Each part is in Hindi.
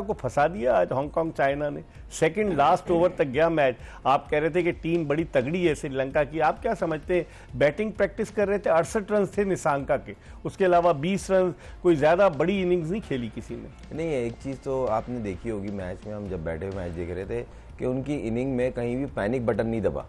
को फंसा दिया आज हांगकांग चाइना ने। सेकंड लास्ट ओवर तक गया मैच। आप कह रहे थे कि टीम बड़ी तगड़ी है श्रीलंका की, आप क्या समझते हैं? बैटिंग प्रैक्टिस कर रहे थे, 68 रन थे निशांका के, उसके अलावा 20 रन, कोई ज्यादा बड़ी इनिंग्स नहीं खेली किसी ने। नहीं, एक चीज तो आपने देखी होगी मैच में, हम जब बैठे हुए मैच देख रहे थे कि उनकी इनिंग में कहीं भी पैनिक बटन नहीं दबा।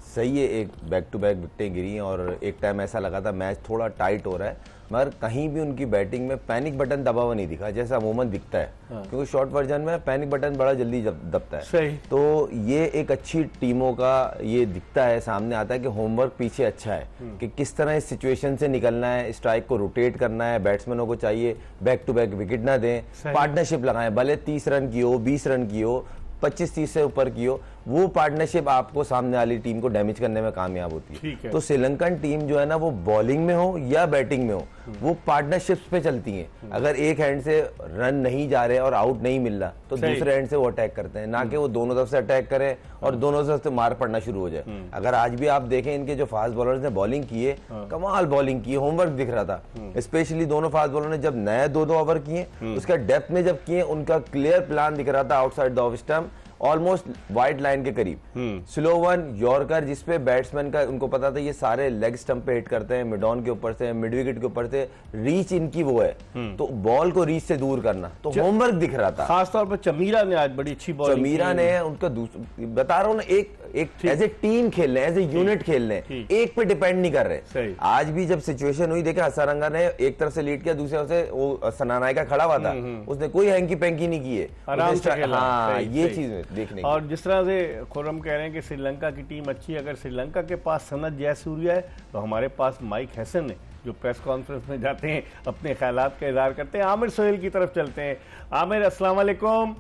सही है, एक बैक टू बैक विकेटें गिरी और एक टाइम ऐसा लगा था मैच थोड़ा टाइट हो रहा है, मगर कहीं भी उनकी बैटिंग में पैनिक बटन दबा हुआ नहीं दिखा जैसा अमूमन दिखता है। क्योंकि शॉर्ट वर्जन में पैनिक बटन बड़ा जल्दी दबता है। सही। तो ये एक अच्छी टीमों का ये दिखता है, सामने आता है कि होमवर्क पीछे अच्छा है कि किस तरह इस सिचुएशन से निकलना है, स्ट्राइक को रोटेट करना है, बैट्समैनों को चाहिए बैक टू बैक विकेट ना दें, पार्टनरशिप लगाएं, भले 30 रन की हो, 20 रन की हो, 25-30 से ऊपर की हो, वो पार्टनरशिप आपको सामने वाली टीम को डैमेज करने में कामयाब होती है। तो श्रीलंकन टीम जो है ना, वो बॉलिंग में हो या बैटिंग में हो, वो पार्टनरशिप्स पे चलती हैं। अगर एक हैंड से रन नहीं जा रहे और आउट नहीं मिल रहा तो दूसरे हैंड से वो अटैक करते हैं, ना कि वो दोनों तरफ से अटैक करें और दोनों तरफ से मार पड़ना शुरू हो जाए। अगर आज भी आप देखें इनके जो फास्ट बॉलर्स ने बॉलिंग की है, कमाल बॉलिंग की, होमवर्क दिख रहा था। स्पेशली दोनों फास्ट बॉलर ने जब नए 2-2 ओवर किए, उसका डेप्थ में जब किए, उनका क्लियर प्लान दिख रहा था outside the off stump, almost wide line के करीब। स्लो वन यॉर्कर जिसपे बैट्समैन का उनको पता था ये सारे लेग स्टंप पे हिट करते हैं, मिड ऑन के ऊपर से, मिड विकेट के ऊपर से, रीच इनकी वो है, तो बॉल को रीच से दूर करना, तो होमवर्क दिख रहा था। खासतौर पर चमीरा ने आज बड़ी अच्छी बॉलिंग, चमीरा ने उनका बता रहा हूँ ना, एक एज ए टीम खेल रहे हैं, एज ए यूनिट खेल रहे हैं, एक पे डिपेंड नहीं कर रहे। आज भी जब सिचुएशन हुई, देखे हसारंगा ने एक तरफ से लीड किया, दूसरे तरफ से वो सनानायका खड़ा हुआ था, उसने कोई हैंकी पैंकी नहीं की है, हाँ ये चीज देखने। और जिस तरह से खुर्रम कह रहे हैं कि श्रीलंका की टीम अच्छी है, अगर श्रीलंका के पास सनत जयसूर्या है तो हमारे पास माइक हैसन है जो प्रेस कॉन्फ्रेंस में जाते हैं, अपने ख्यालात का इज़हार करते हैं। आमिर सोहेल की तरफ चलते हैं। आमिर, अस्सलाम वालेकुम।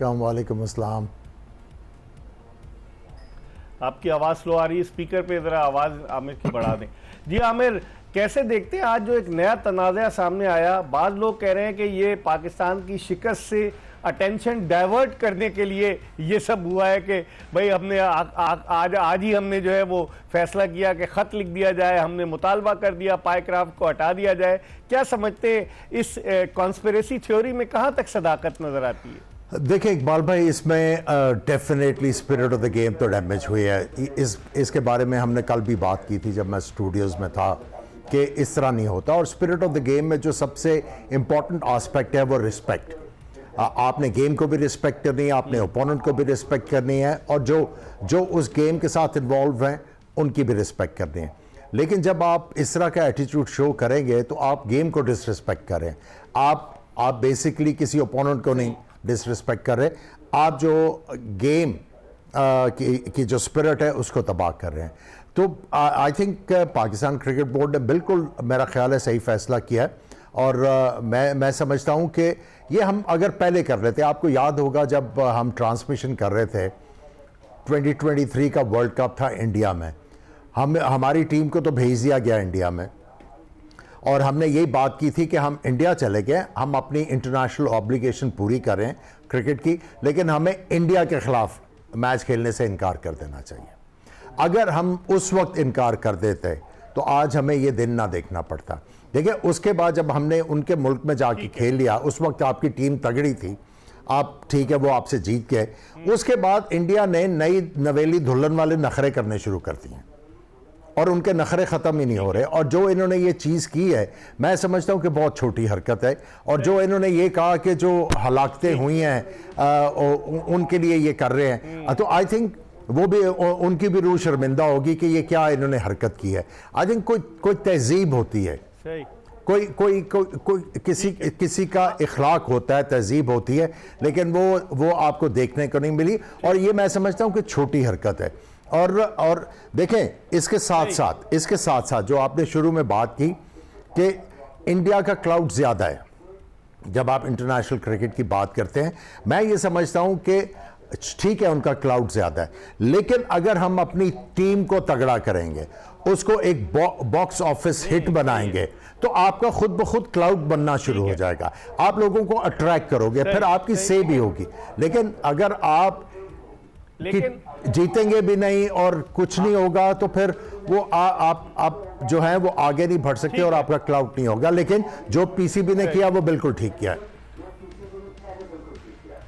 वालेकुम अस्सलाम। आपकी आवाज़ स्लो आ रही है, स्पीकर पे ज़रा आवाज़ आमिर की बढ़ा दें। जी आमिर, कैसे देखते हैं आज जो एक नया तनाज़ा सामने आया? बाद लोग कह रहे हैं कि ये पाकिस्तान की शिकस्त से अटेंशन डाइवर्ट करने के लिए ये सब हुआ है कि भाई हमने आज ही हमने जो है वो फैसला किया कि ख़त लिख दिया जाए, हमने मुतालबा कर दिया पाइक्राफ्ट को हटा दिया जाए। क्या समझते हैं इस कॉन्स्पिरेसी थ्योरी में कहाँ तक सदाकत नज़र आती है? देखिए इकबाल भाई, इसमें definitely spirit of the game तो डैमेज हुई है। इसके बारे में हमने कल भी बात की थी जब मैं स्टूडियोज़ में था कि इस तरह नहीं होता। और स्पिरिट ऑफ द गेम में जो सबसे इम्पॉर्टेंट आस्पेक्ट है वो रिस्पेक्ट। आपने गेम को भी रिस्पेक्ट करनी है, आपने ओपोनेंट को भी रिस्पेक्ट करनी है, और जो उस गेम के साथ इन्वॉल्व हैं उनकी भी रिस्पेक्ट करनी है। लेकिन जब आप इस तरह का एटीट्यूड शो करेंगे तो आप गेम को डिसरिस्पेक्ट करें। आप बेसिकली किसी ओपोनेंट को नहीं डिसरिस्पेक्ट कर रहे, आप जो गेम की जो स्पिरिट है उसको तबाह कर रहे हैं। तो I think Pakistan cricket board ने बिल्कुल मेरा ख्याल है सही फैसला किया है। और मैं समझता हूं कि ये हम अगर पहले कर लेते, आपको याद होगा जब हम ट्रांसमिशन कर रहे थे 2023 का वर्ल्ड कप था इंडिया में, हमारी टीम को तो भेज दिया गया इंडिया में, और हमने यही बात की थी कि हम इंडिया चले गए, हम अपनी इंटरनेशनल ऑब्लिगेशन पूरी करें क्रिकेट की, लेकिन हमें इंडिया के खिलाफ मैच खेलने से इनकार कर देना चाहिए। अगर हम उस वक्त इनकार कर देते तो आज हमें ये दिन ना देखना पड़ता। देखिए उसके बाद जब हमने उनके मुल्क में जाके खेल लिया, उस वक्त आपकी टीम तगड़ी थी, आप ठीक है वो आपसे जीत गए, उसके बाद इंडिया ने नई नवेली धुल्हन वाले नखरे करने शुरू कर दिए और उनके नखरे ख़त्म ही नहीं हो रहे। और जो इन्होंने ये चीज़ की है, मैं समझता हूँ कि बहुत छोटी हरकत है। और जो इन्होंने ये कहा कि जो हलाकतें हुई हैं उनके लिए ये कर रहे हैं, तो आई थिंक वो भी उनकी भी रूह शर्मिंदा होगी कि ये क्या इन्होंने हरकत की है। आई थिंक कोई तहजीब होती है, कोई किसी का इखलाक होता है, तहजीब होती है, लेकिन वो आपको देखने को नहीं मिली। और ये मैं समझता हूँ कि छोटी हरकत है। और देखें इसके साथ साथ जो आपने शुरू में बात की कि इंडिया का क्लाउड ज़्यादा है जब आप इंटरनेशनल क्रिकेट की बात करते हैं, मैं ये समझता हूँ कि ठीक है उनका क्लाउड ज़्यादा है, लेकिन अगर हम अपनी टीम को तगड़ा करेंगे, उसको एक बॉक्स ऑफिस हिट बनाएंगे, तो आपका खुद ब खुद क्लाउड बनना शुरू हो जाएगा। आप लोगों को अट्रैक्ट करोगे, फिर आपकी सेव भी होगी। लेकिन अगर आप जीतेंगे भी नहीं और कुछ नहीं होगा, तो फिर वो आप जो है वो आगे नहीं बढ़ सकते और आपका क्लाउड नहीं होगा। लेकिन जो पीसीबी ने किया वो बिल्कुल ठीक किया है।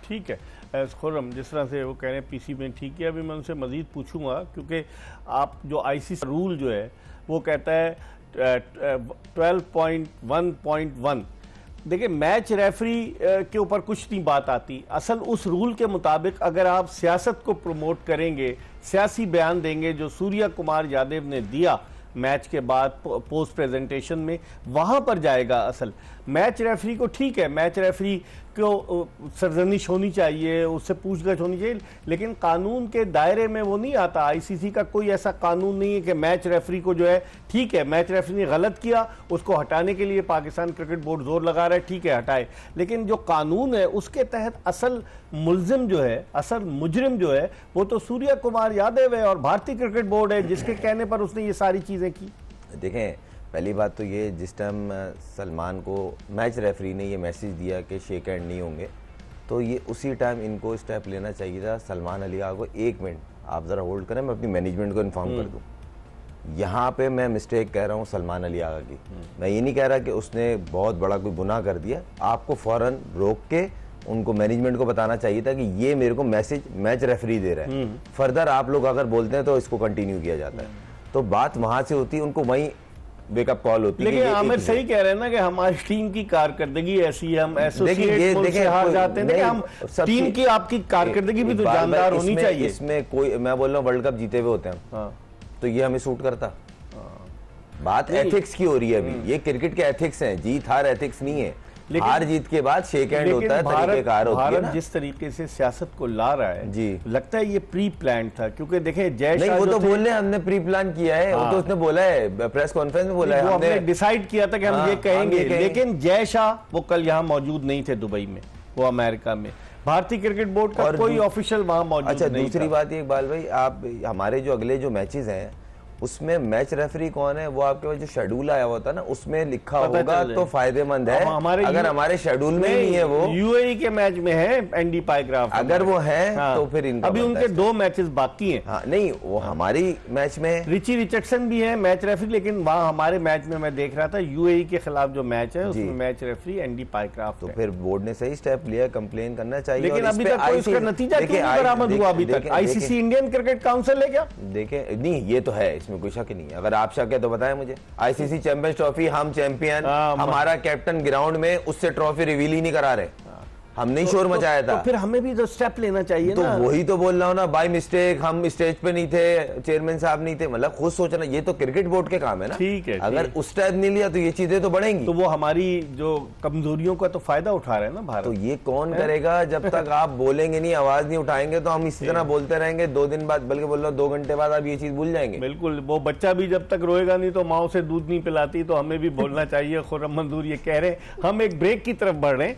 ठीक है खुर्रम, जिस तरह से वो कह रहे हैं पीसी में ठीक है, अभी मैं उनसे मजीद पूछूंगा क्योंकि आप जो आईसीसी रूल जो है वो कहता है 12.1.1। देखिए मैच रेफरी के ऊपर कुछ नहीं बात आती, असल उस रूल के मुताबिक अगर आप सियासत को प्रमोट करेंगे, सियासी बयान देंगे जो सूर्या कुमार यादव ने दिया मैच के बाद पोस्ट प्रेजेंटेशन में, वहां पर जाएगा असल। मैच रेफरी को ठीक है, मैच रेफरी को सरजनिश होनी चाहिए, उससे पूछगछ होनी चाहिए, लेकिन कानून के दायरे में वो नहीं आता। आईसीसी का कोई ऐसा कानून नहीं है कि मैच रेफरी को जो है, ठीक है मैच रेफरी ने गलत किया, उसको हटाने के लिए पाकिस्तान क्रिकेट बोर्ड जोर लगा रहा है, ठीक है हटाए, लेकिन जो कानून है उसके तहत असल मुल्जिम जो है, असल मुजरिम जो है वो तो सूर्या कुमार यादव है और भारतीय क्रिकेट बोर्ड है जिसके कहने पर उसने ये सारी चीजें की। देखें पहली बात तो ये, जिस टाइम सलमान को मैच रेफरी ने ये मैसेज दिया कि शेक हैंड नहीं होंगे, तो ये उसी टाइम इनको स्टेप लेना चाहिए था। सलमान अली आगा को 1 मिनट आप ज़रा होल्ड करें, मैं अपनी मैनेजमेंट को इन्फॉर्म कर दूं। यहाँ पे मैं मिस्टेक कह रहा हूँ सलमान अली आगा की, मैं ये नहीं कह रहा कि उसने बहुत बड़ा कोई गुनाह कर दिया। आपको फ़ौरन रोक के उनको मैनेजमेंट को बताना चाहिए था कि ये मेरे को मैसेज मैच रेफरी दे रहा है, फर्दर आप लोग अगर बोलते हैं तो इसको कंटिन्यू किया जाता है। तो बात वहां से होती है, उनको वहीं वेकअप कॉल होती है। लेकिन आमिर सही कह रहे हैं ना कि हमारी टीम की कारकर्दगी ऐसी है, हम एसोसिएट मुल्क से हार जाते हैं, हम टीम की आपकी कारकर्दगी भी तो जानदार होनी चाहिए। इसमें कोई, मैं बोल रहा हूँ वर्ल्ड कप जीते हुए होते हैं तो ये हमें सूट करता। बात एथिक्स की हो रही है अभी, ये क्रिकेट के एथिक्स हैं, जीत हार एथिक्स नहीं है। हार जीत के बाद शेक हैंड होता है, तरीकेकार होती है ना। भारत जिस तरीके से सियासत को ला रहा है जी, लगता है ये प्री प्लान था, क्योंकि देखें जय नहीं, वो तो बोल रहे हैं हमने प्री प्लान किया है, वो तो उसने बोला है प्रेस कॉन्फ्रेंस में, बोला है हमने डिसाइड किया था कि हम ये कहेंगे, लेकिन जय शाह वो कल यहाँ मौजूद नहीं थे, दुबई में, वो अमेरिका में। भारतीय क्रिकेट बोर्ड का कोई ऑफिशियल वहां मौजूद नहीं था। अच्छा दूसरी बात इकबाल भाई, आप हमारे जो अगले जो मैचेस हैं उसमें मैच रेफरी कौन है वो आपके पास जो शेड्यूल आया होता है ना उसमें लिखा होगा तो फायदेमंद है। अगर हमारे शेड्यूल में नहीं है, वो यूएई के मैच में है एंडी पाइक्राफ्ट, अगर वो है तो फिर इनका अभी उनके 2 मैचेस बाकी हैं। नहीं वो हमारी मैच में रिची रिचर्डसन भी है मैच रेफरी, लेकिन वहाँ हमारे मैच में मैं देख रहा था यूएई के खिलाफ जो मैच है उसमें मैच रेफरी एंडी पाइक्राफ्ट। तो फिर बोर्ड ने सही स्टेप लिया, कंप्लेन करना चाहिए, लेकिन अभी तक कोई इसका नतीजा क्यों नहीं बरामद हुआ अभी तक? आईसीसी इंडियन क्रिकेट काउंसिल है क्या? देखें नहीं, ये तो है, इसमें कोई शक नहीं है। अगर आप शक है तो बताएं मुझे। आईसीसी चैंपियंस ट्रॉफी, हम चैंपियन, हमारा कैप्टन ग्राउंड में उससे ट्रॉफी रिवील ही नहीं करा रहे, हमने शोर मचाया था। तो फिर हमें भी तो स्टेप लेना चाहिए तो ना। वही तो बोल रहा हूँ ना, बाय मिस्टेक हम स्टेज पे नहीं थे, चेयरमैन साहब नहीं थे, मतलब खुद सोचना, ये तो क्रिकेट बोर्ड के काम है ना। ठीक है, अगर उस टाइप नहीं लिया तो ये चीजें तो बढ़ेंगी। तो वो हमारी जो कमजोरियों का तो फायदा उठा रहे हैं ना भारत। तो ये कौन करेगा जब तक आप बोलेंगे नहीं, आवाज नहीं उठाएंगे, तो हम इसी तरह बोलते रहेंगे। 2 दिन बाद, बल्कि बोल रहा हूँ 2 घंटे बाद आप ये चीज भूल जाएंगे। बिल्कुल, वो बच्चा भी जब तक रोएगा नहीं तो माँ से दूध नहीं पिलाती, तो हमें भी बोलना चाहिए। खुर्रम मंजूर ये कह रहे हैं। हम एक ब्रेक की तरफ बढ़ रहे हैं।